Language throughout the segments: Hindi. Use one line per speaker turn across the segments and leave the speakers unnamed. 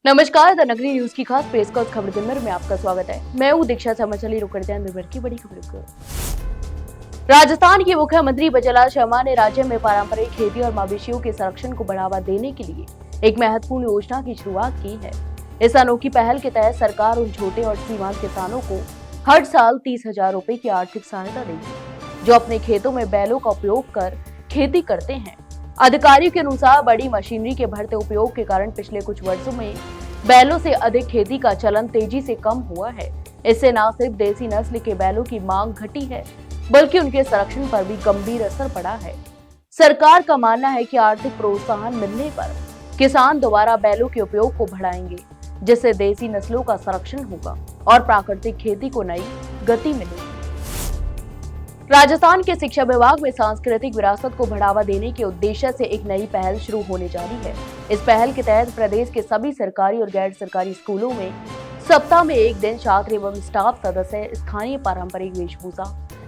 नमस्कार, द नगरी न्यूज की खास पेशकश खबर दिन में आपका स्वागत है। मैं हूँ दीक्षा शर्मा। चलिए रुक करते हैं दिन भर की बड़ी खबरों को। राजस्थान के मुख्यमंत्री बचेलाल शर्मा ने राज्य में पारंपरिक खेती और मवेशियों के संरक्षण को बढ़ावा देने के लिए एक महत्वपूर्ण योजना की शुरुआत की है। इस अनोखी पहल के तहत सरकार उन छोटे और सीमांत किसानों को हर साल 30,000 रुपए की आर्थिक सहायता देगी जो अपने खेतों में बैलों का उपयोग कर खेती करते हैं। अधिकारियों के अनुसार बड़ी मशीनरी के बढ़ते उपयोग के कारण पिछले कुछ वर्षों में बैलों से अधिक खेती का चलन तेजी से कम हुआ है। इससे न सिर्फ देसी नस्ल के बैलों की मांग घटी है, बल्कि उनके संरक्षण पर भी गंभीर असर पड़ा है। सरकार का मानना है कि आर्थिक प्रोत्साहन मिलने पर किसान दोबारा बैलों के उपयोग को बढ़ाएंगे, जिससे देसी नस्लों का संरक्षण होगा और प्राकृतिक खेती को नई गति मिलेगी। राजस्थान के शिक्षा विभाग में सांस्कृतिक विरासत को बढ़ावा देने के उद्देश्य से एक नई पहल शुरू होने जा रही है। इस पहल के तहत प्रदेश के सभी सरकारी और गैर सरकारी स्कूलों में सप्ताह में एक दिन छात्र एवं स्टाफ सदस्य स्थानीय पारंपरिक वेशभूषा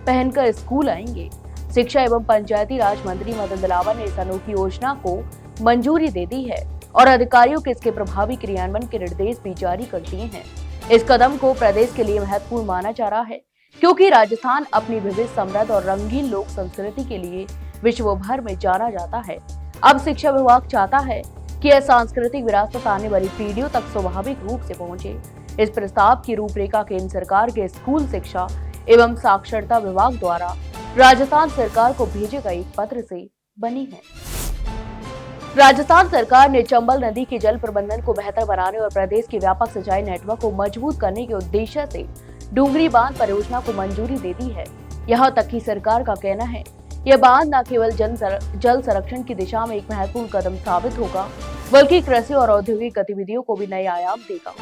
पहनकर स्कूल आएंगे। शिक्षा एवं पंचायती राज मंत्री मदन दिलावर ने इस अनोखी योजना को मंजूरी दे दी है और अधिकारियों के इसके प्रभावी क्रियान्वयन के निर्देश भी जारी कर दिए हैं। इस कदम को प्रदेश के लिए महत्वपूर्ण माना जा रहा है, क्योंकि राजस्थान अपनी विविध, समृद्ध और रंगीन लोक संस्कृति के लिए विश्व भर में जाना जाता है। अब शिक्षा विभाग चाहता है कि यह सांस्कृतिक विरासत आने वाली पीढ़ियों तक स्वाभाविक रूप से पहुंचे। इस प्रस्ताव की रूपरेखा केंद्र सरकार के स्कूल शिक्षा एवं साक्षरता विभाग द्वारा राजस्थान सरकार को भेजे गए एक पत्र से बनी है। राजस्थान सरकार ने चंबल नदी के जल प्रबंधन को बेहतर बनाने और प्रदेश के व्यापक सिंचाई नेटवर्क को मजबूत करने के उद्देश्य से डूंगरी बांध परियोजना को मंजूरी दे दी है। यहाँ तक कि सरकार का कहना है यह बांध न केवल जल संरक्षण की दिशा में एक महत्वपूर्ण कदम साबित होगा, बल्कि कृषि और औद्योगिक गतिविधियों को भी नए आयाम देगा।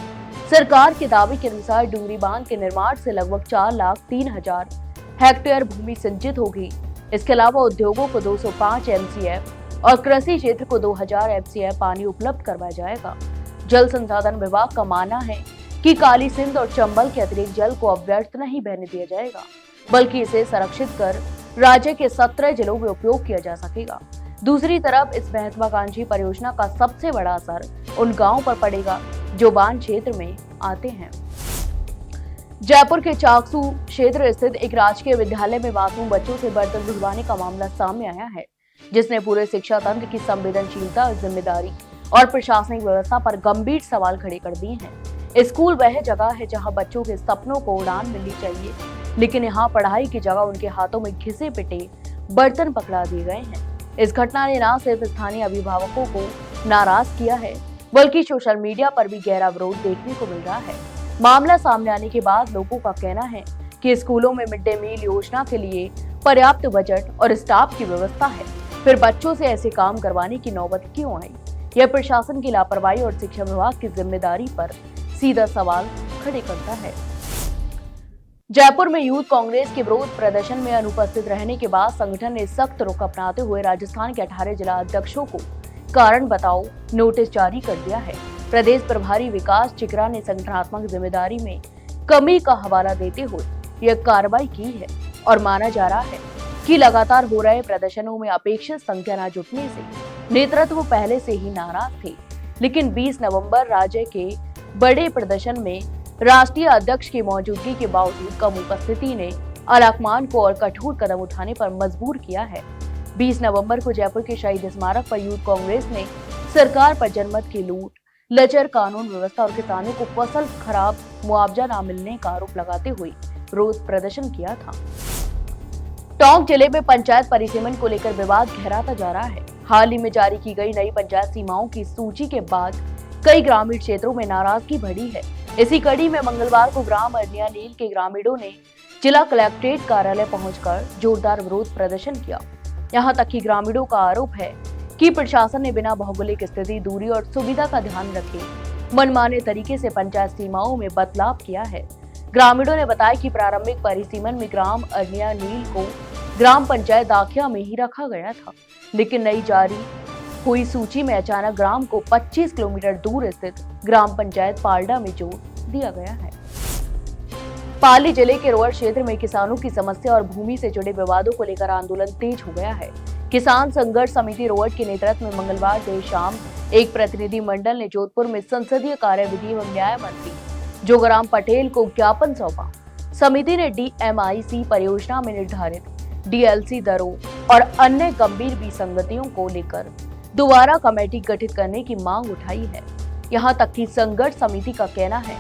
सरकार के दावे के अनुसार डूंगरी बांध के निर्माण से लगभग 4,03,000 हेक्टेयर भूमि सिंचित होगी। इसके अलावा उद्योगों को 205 MCF और कृषि क्षेत्र को 2,000 MCF पानी उपलब्ध करवाया जाएगा। जल संसाधन विभाग का मानना है कि काली सिंध और चंबल के अतिरिक्त जल को अब व्यर्थ नहीं बहने दिया जाएगा, बल्कि इसे संरक्षित कर राज्य के 17 जिलों में उपयोग किया जा सकेगा। दूसरी तरफ इस महत्वाकांक्षी परियोजना का सबसे बड़ा असर उन गांवों पर पड़ेगा जो बांध क्षेत्र में आते हैं। जयपुर के चाकसू क्षेत्र स्थित एक राजकीय विद्यालय में मासूम बच्चों से बर्तन धुलवाने का मामला सामने आया है, जिसने पूरे शिक्षा तंत्र की संवेदनशीलता, जिम्मेदारी और प्रशासनिक व्यवस्था पर गंभीर सवाल खड़े कर दिए हैं। स्कूल वह जगह है जहां बच्चों के सपनों को उड़ान मिलनी चाहिए, लेकिन यहाँ पढ़ाई की जगह उनके हाथों में घिसे पिटे बर्तन पकड़ा दिए गए हैं। इस घटना ने न सिर्फ स्थानीय अभिभावकों को नाराज किया है, बल्कि सोशल मीडिया पर भी गहरा विरोध देखने को मिल रहा है। मामला सामने आने के बाद लोगों का कहना है कि स्कूलों में मिड डे मील योजना के लिए पर्याप्त बजट और स्टाफ की व्यवस्था है, फिर बच्चों से ऐसे काम करवाने की नौबत क्यों आई? यह प्रशासन की लापरवाही और शिक्षा विभाग की जिम्मेदारी पर सीधा सवाल खड़े करता है। जयपुर में यूथ कांग्रेस के विरोध प्रदर्शन में अनुपस्थित रहने के बाद संगठन ने सख्त रुख अपनाते हुए राजस्थान के 18 जिला अध्यक्षों को कारण बताओ नोटिस जारी कर दिया है। प्रदेश प्रभारी विकास चिकरा ने संगठनात्मक जिम्मेदारी में कमी का हवाला देते हुए यह कार्रवाई की है और माना जा रहा है कि लगातार हो रहे प्रदर्शनों में अपेक्षित संख्या न जुटने से नेतृत्व पहले से ही नाराज थे, लेकिन 20 नवंबर राज्य के बड़े प्रदर्शन में राष्ट्रीय अध्यक्ष की मौजूदगी के बावजूद कम उपस्थिति ने आलाकमान को और कठोर कदम उठाने पर मजबूर किया है। 20 नवंबर को जयपुर के शहीद स्मारक पर यूथ कांग्रेस ने सरकार पर जनमत की लूट, लचर कानून व्यवस्था और किसानों को फसल खराब मुआवजा न मिलने का आरोप लगाते हुए विरोध प्रदर्शन किया था। टोंक जिले में पंचायत परिसीमन को लेकर विवाद गहराता जा रहा है। हाल ही में जारी की गई नई पंचायत सीमाओं की सूची के बाद कई ग्रामीण क्षेत्रों में नाराजगी बढ़ी है। इसी कड़ी में मंगलवार को ग्राम अरनिया नील के ग्रामीणों ने जिला कलेक्ट्रेट कार्यालय पहुंचकर जोरदार विरोध प्रदर्शन किया। यहां तक कि ग्रामीणों का आरोप है कि प्रशासन ने बिना भौगोलिक स्थिति, दूरी और सुविधा का ध्यान रखे मनमाने तरीके से पंचायत सीमाओं में बदलाव किया है। ग्रामीणों ने बताया कि प्रारंभिक परिसीमन में ग्राम अरनिया नील को ग्राम पंचायत दाखिया में ही रखा गया था, लेकिन नई जारी हुई सूची में अचानक ग्राम को 25 किलोमीटर दूर स्थित ग्राम पंचायत पाल्डा में जोड़ दिया गया है। पाली जिले के रोहट क्षेत्र में किसानों की समस्या और भूमि से जुड़े विवादों को लेकर आंदोलन तेज हो गया है। किसान संघर्ष समिति रोहट के नेतृत्व में मंगलवार देर शाम एक प्रतिनिधि मंडल ने जोधपुर में संसदीय कार्य विधि एवं न्याय मंत्री जोगराम पटेल को ज्ञापन सौंपा। समिति ने डीएमआईसी परियोजना में निर्धारित डीएलसी दरों और अन्य गंभीर विसंगतियों को लेकर दोबारा कमेटी गठित करने की मांग उठाई है। यहां तक कि संघर्ष समिति का कहना है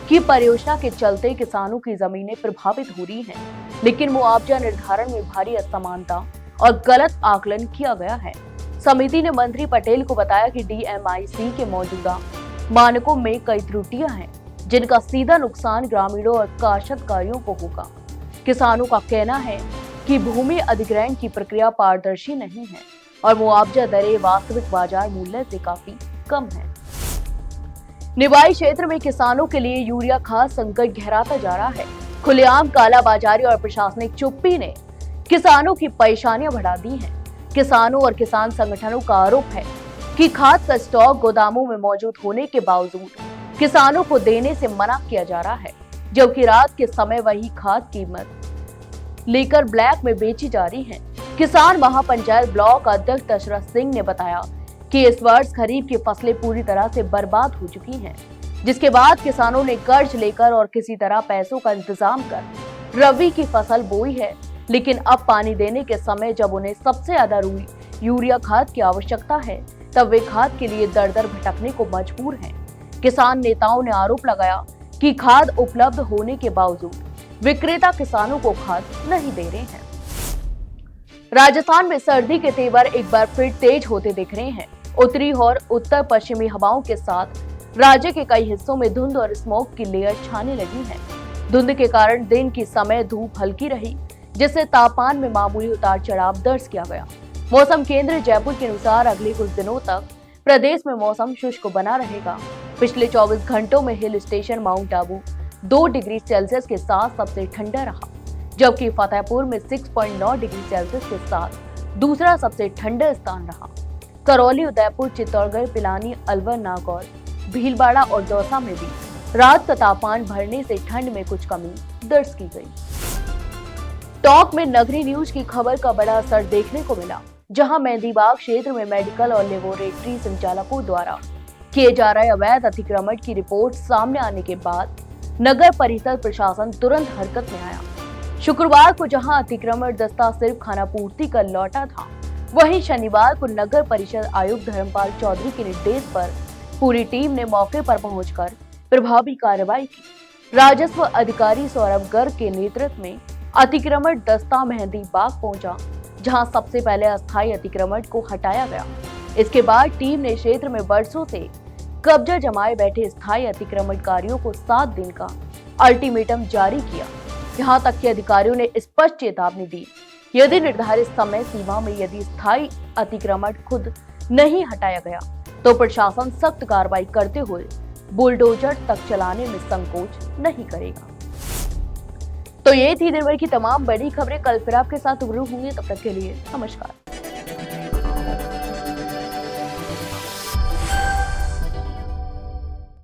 कि परियोजना के चलते किसानों की जमीनें प्रभावित हो रही हैं, लेकिन मुआवजा निर्धारण में भारी असमानता और गलत आकलन किया गया है। समिति ने मंत्री पटेल को बताया कि डीएमआईसी के मौजूदा मानकों में कई त्रुटियां हैं, जिनका सीधा नुकसान ग्रामीणों और काश्तकारियों को होगा। किसानों का कहना है कि भूमि अधिग्रहण की प्रक्रिया पारदर्शी नहीं है और मुआवजा दरें वास्तविक बाजार मूल्य से काफी कम है। निवाई क्षेत्र में किसानों के लिए यूरिया खाद संकट गहराता जा रहा है। खुलेआम कालाबाजारी और प्रशासनिक चुप्पी ने किसानों की परेशानियां बढ़ा दी हैं। किसानों और किसान संगठनों का आरोप है कि खाद का स्टॉक गोदामों में मौजूद होने के बावजूद किसानों को देने से मना किया जा रहा है, जबकि रात के समय वही खाद कीमत लेकर ब्लैक में बेची जा रही है। किसान महापंचायत ब्लॉक अध्यक्ष दशरथ सिंह ने बताया कि इस वर्ष खरीफ की फसलें पूरी तरह से बर्बाद हो चुकी हैं, जिसके बाद किसानों ने कर्ज लेकर और किसी तरह पैसों का इंतजाम कर रबी की फसल बोई है, लेकिन अब पानी देने के समय जब उन्हें सबसे ज्यादा यूरिया खाद की आवश्यकता है, तब वे खाद के लिए दर दर भटकने को मजबूर हैं। किसान नेताओं ने आरोप लगाया कि खाद उपलब्ध होने के बावजूद विक्रेता किसानों को खाद नहीं दे रहे हैं। राजस्थान में सर्दी के तेवर एक बार फिर तेज होते दिख रहे हैं। उत्तरी और उत्तर पश्चिमी हवाओं के साथ राज्य के कई हिस्सों में धुंध और स्मोक की लेयर छाने लगी है। धुंध के कारण दिन की समय धूप हल्की रही, जिससे तापमान में मामूली उतार चढ़ाव दर्ज किया गया। मौसम केंद्र जयपुर के अनुसार अगले कुछ दिनों तक प्रदेश में मौसम शुष्क बना रहेगा। पिछले 24 घंटों में hill station mount Abu 2 degree Celsius के साथ सबसे ठंडा रहा, जबकि फतेहपुर में 6.9 डिग्री सेल्सियस के साथ दूसरा सबसे ठंडा स्थान रहा। करौली, उदयपुर, चित्तौड़गढ़, पिलानी, अलवर, नागौर, भीलवाड़ा और दौसा में भी रात का तापमान बढ़ने से ठंड में कुछ कमी दर्ज की गई। टॉक में नगरी न्यूज की खबर का बड़ा असर देखने को मिला, जहां मेहंदीबाग क्षेत्र में मेडिकल और लेबोरेटरी संचालकों द्वारा किए जा रहे अवैध अतिक्रमण की रिपोर्ट सामने आने के बाद नगर परिषद प्रशासन तुरंत हरकत में आया। शुक्रवार को जहां अतिक्रमण दस्ता सिर्फ खानापूर्ति कर लौटा था, वहीं शनिवार को नगर परिषद आयुक्त धर्मपाल चौधरी के निर्देश पर पूरी टीम ने मौके पर पहुंचकर प्रभावी कार्रवाई की। राजस्व अधिकारी सौरभ गर्ग के नेतृत्व में अतिक्रमण दस्ता मेहंदीबाग पहुंचा, जहां सबसे पहले अस्थायी अतिक्रमण को हटाया गया। इसके बाद टीम ने क्षेत्र में वर्षों से कब्जा जमाए बैठे स्थायी अतिक्रमणकारियों को 7 दिन का अल्टीमेटम जारी किया। यहाँ तक कि अधिकारियों ने स्पष्ट चेतावनी दी, यदि निर्धारित समय सीमा में यदि स्थायी अतिक्रमण खुद नहीं हटाया गया तो प्रशासन सख्त कार्रवाई करते हुए बुलडोजर तक चलाने में संकोच नहीं करेगा। तो ये थी दिन भर की तमाम बड़ी खबरें। कल फिर आपके साथ रूबरू होंगे, तब तक के लिए नमस्कार।